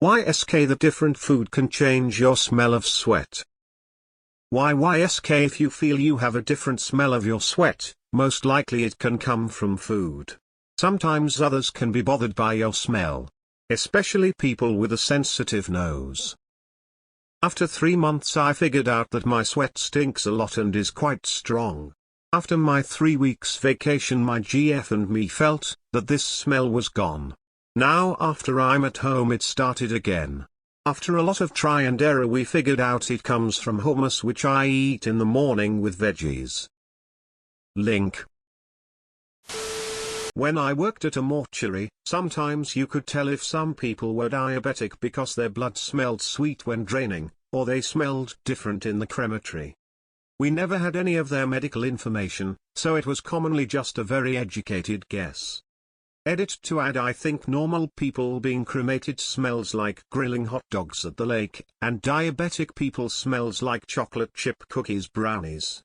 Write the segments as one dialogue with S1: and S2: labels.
S1: YSK, the different food can change your smell of sweat. Why YSK? If you feel you have a different smell of your sweat, most likely it can come from food. Sometimes others can be bothered by your smell. Especially people with a sensitive nose. After 3 months I figured out that my sweat stinks a lot and is quite strong. After my 3 weeks vacation my GF and me felt that this smell was gone. Now after I'm at home it started again. After a lot of try and error we figured out it comes from hummus which I eat in the morning with veggies. Link. When I worked at a mortuary, sometimes you could tell if some people were diabetic because their blood smelled sweet when draining, or they smelled different in the crematory. We never had any of their medical information, so it was commonly just a very educated guess. Edit to add: I think normal people being cremated smells like grilling hot dogs at the lake, and diabetic people smells like chocolate chip cookies brownies.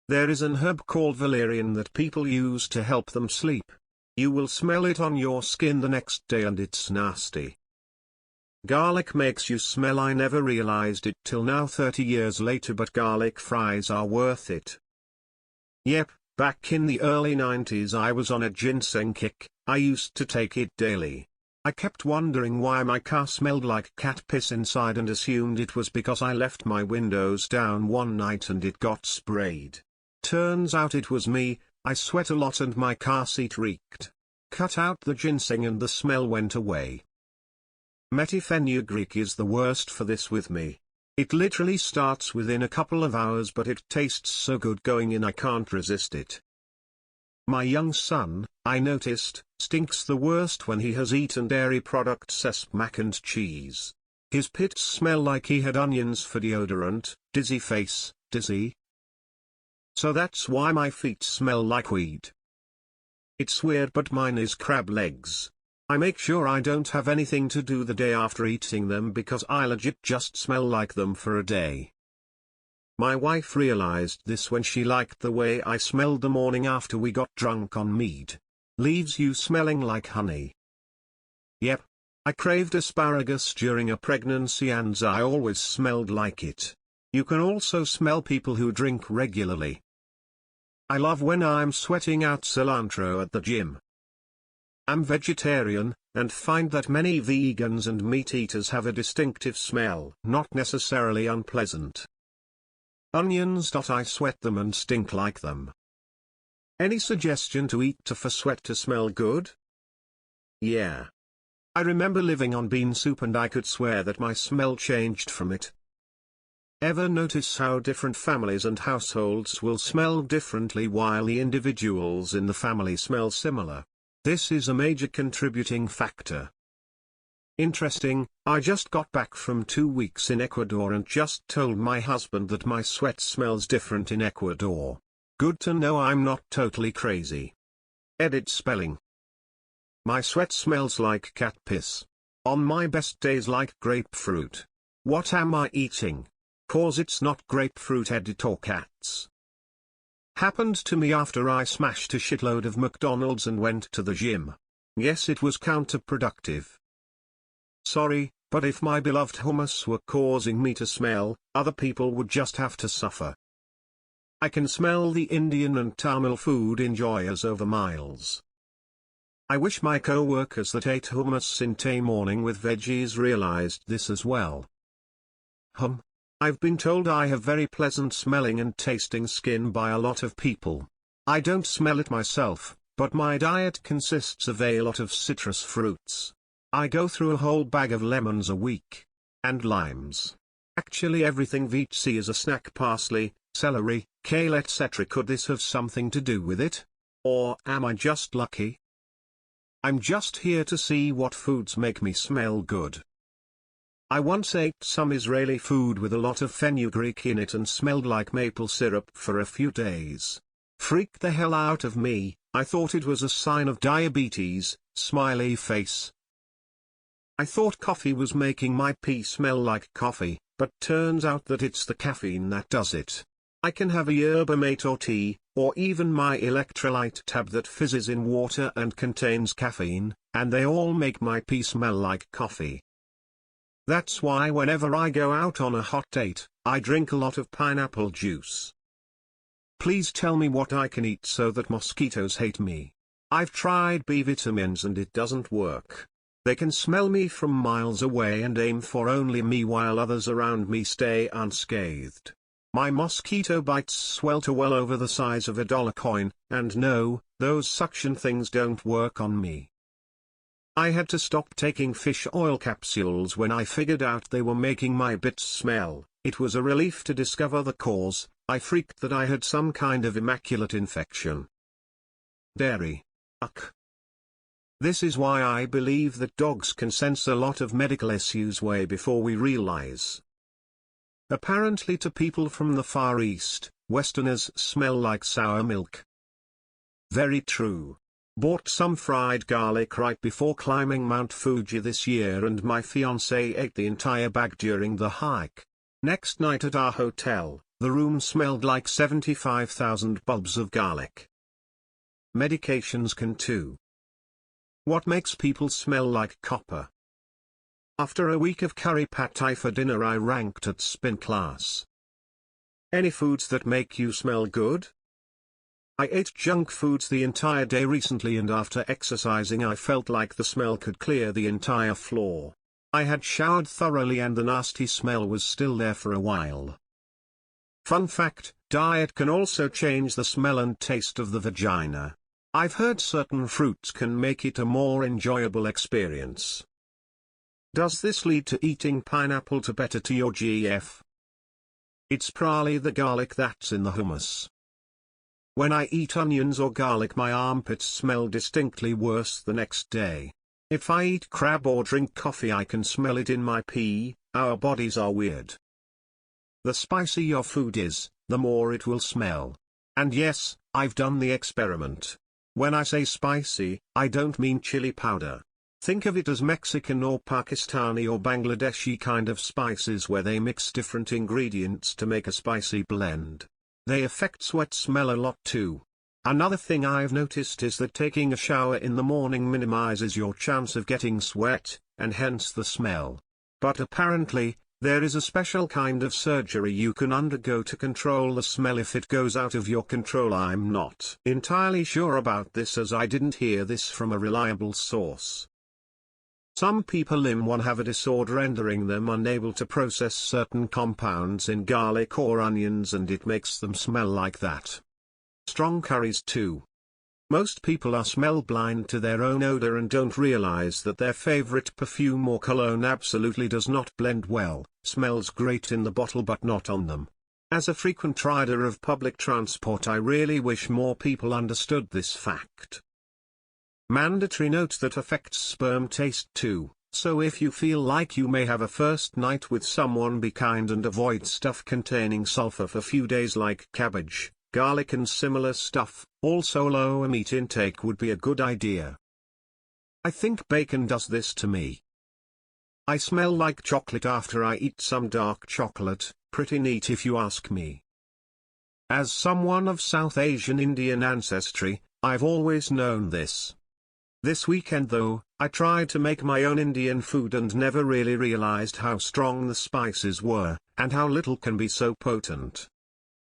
S1: There is an herb called valerian that people use to help them sleep. You will smell it on your skin the next day and it's nasty. Garlic makes you smell. I never realized it till now 30 years later, but garlic fries are worth it. Yep. Back in the early 90s I was on a ginseng kick. I used to take it daily. I kept wondering why my car smelled like cat piss inside and assumed it was because I left my windows down one night and it got sprayed. Turns out it was me. I sweat a lot and my car seat reeked. Cut out the ginseng and the smell went away. Fenugreek is the worst for this with me. It literally starts within a couple of hours, but it tastes so good going in I can't resist it. My young son, I noticed, stinks the worst when he has eaten dairy products as mac and cheese. His pits smell like he had onions for deodorant. Dizzy face, dizzy. So that's why my feet smell like weed. It's weird, but mine is crab legs. I make sure I don't have anything to do the day after eating them because I legit just smell like them for a day. My wife realized this when she liked the way I smelled the morning after we got drunk on mead. Leaves you smelling like honey. Yep. I craved asparagus during a pregnancy and I always smelled like it. You can also smell people who drink regularly. I love when I'm sweating out cilantro at the gym. I'm vegetarian, and find that many vegans and meat eaters have a distinctive smell, not necessarily unpleasant. Onions. I sweat them and stink like them. Any suggestion to eat for sweat to smell good? Yeah. I remember living on bean soup and I could swear that my smell changed from it. Ever notice how different families and households will smell differently while the individuals in the family smell similar? This is a major contributing factor. Interesting, I just got back from 2 weeks in Ecuador and just told my husband that my sweat smells different in Ecuador. Good to know I'm not totally crazy. Edit spelling. My sweat smells like cat piss. On my best days like grapefruit. What am I eating? Cause it's not grapefruit. Edit or cats. Happened to me after I smashed a shitload of McDonald's and went to the gym. Yes, it was counterproductive. Sorry, but if my beloved hummus were causing me to smell, other people would just have to suffer. I can smell the Indian and Tamil food enjoyers over miles. I wish my co-workers that ate hummus in the morning with veggies realized this as well. I've been told I have very pleasant smelling and tasting skin by a lot of people. I don't smell it myself, but my diet consists of a lot of citrus fruits. I go through a whole bag of lemons a week. And limes. Actually everything VC is a snack: parsley, celery, kale, etc. Could this have something to do with it? Or am I just lucky? I'm just here to see what foods make me smell good. I once ate some Israeli food with a lot of fenugreek in it and smelled like maple syrup for a few days. Freaked the hell out of me. I thought it was a sign of diabetes. Smiley face. I thought coffee was making my pee smell like coffee, but turns out that it's the caffeine that does it. I can have a yerba mate or tea, or even my electrolyte tab that fizzes in water and contains caffeine, and they all make my pee smell like coffee. That's why whenever I go out on a hot date, I drink a lot of pineapple juice. Please tell me what I can eat so that mosquitoes hate me. I've tried B vitamins and it doesn't work. They can smell me from miles away and aim for only me while others around me stay unscathed. My mosquito bites swell to well over the size of a dollar coin, and no, those suction things don't work on me. I had to stop taking fish oil capsules when I figured out they were making my bits smell. It was a relief to discover the cause. I freaked that I had some kind of immaculate infection. Dairy. Ugh. This is why I believe that dogs can sense a lot of medical issues way before we realize. Apparently to people from the Far East, Westerners smell like sour milk. Very true. Bought some fried garlic right before climbing Mount Fuji this year and my fiancé ate the entire bag during the hike. Next night at our hotel, the room smelled like 75,000 bulbs of garlic. Medications can too. What makes people smell like copper? After a week of curry pad thai for dinner I ranked at spin class. Any foods that make you smell good? I ate junk foods the entire day recently and after exercising I felt like the smell could clear the entire floor. I had showered thoroughly and the nasty smell was still there for a while. Fun fact, diet can also change the smell and taste of the vagina. I've heard certain fruits can make it a more enjoyable experience. Does this lead to eating pineapple to better to your GF? It's probably the garlic that's in the hummus. When I eat onions or garlic my armpits smell distinctly worse the next day. If I eat crab or drink coffee I can smell it in my pee. Our bodies are weird. The spicier your food is, the more it will smell. And yes, I've done the experiment. When I say spicy, I don't mean chili powder. Think of it as Mexican or Pakistani or Bangladeshi kind of spices where they mix different ingredients to make a spicy blend. They affect sweat smell a lot too. Another thing I've noticed is that taking a shower in the morning minimizes your chance of getting sweat, and hence the smell. But apparently, there is a special kind of surgery you can undergo to control the smell if it goes out of your control. I'm not entirely sure about this as I didn't hear this from a reliable source. Some people in one have a disorder rendering them unable to process certain compounds in garlic or onions and it makes them smell like that. Strong curries too. Most people are smell blind to their own odor and don't realize that their favorite perfume or cologne absolutely does not blend well, smells great in the bottle but not on them. As a frequent rider of public transport I really wish more people understood this fact. Mandatory note that affects sperm taste too, so if you feel like you may have a first night with someone be kind and avoid stuff containing sulfur for few days like cabbage, garlic and similar stuff. Also lower meat intake would be a good idea. I think bacon does this to me. I smell like chocolate after I eat some dark chocolate, pretty neat if you ask me. As someone of South Asian Indian ancestry, I've always known this. This weekend though, I tried to make my own Indian food and never really realized how strong the spices were, and how little can be so potent.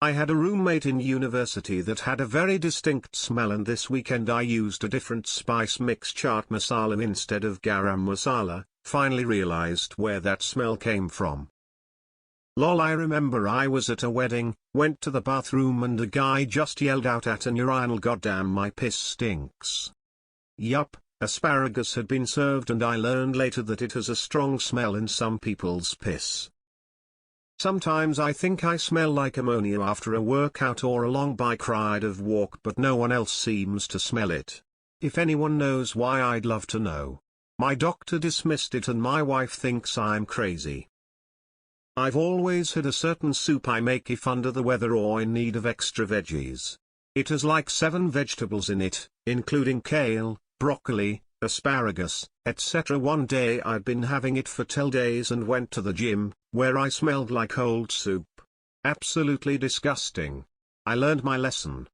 S1: I had a roommate in university that had a very distinct smell and this weekend I used a different spice mix chaat masala instead of garam masala, finally realized where that smell came from. Lol, I remember I was at a wedding, went to the bathroom and a guy just yelled out at an urinal, "Goddamn, my piss stinks." Yup, asparagus had been served and I learned later that it has a strong smell in some people's piss. Sometimes I think I smell like ammonia after a workout or a long bike ride of walk but no one else seems to smell it. If anyone knows why I'd love to know. My doctor dismissed it and my wife thinks I'm crazy. I've always had a certain soup I make if under the weather or in need of extra veggies. It has like 7 vegetables in it, including kale, broccoli, asparagus, etc. One day I'd been having it for 10 days and went to the gym, where I smelled like old soup. Absolutely disgusting. I learned my lesson.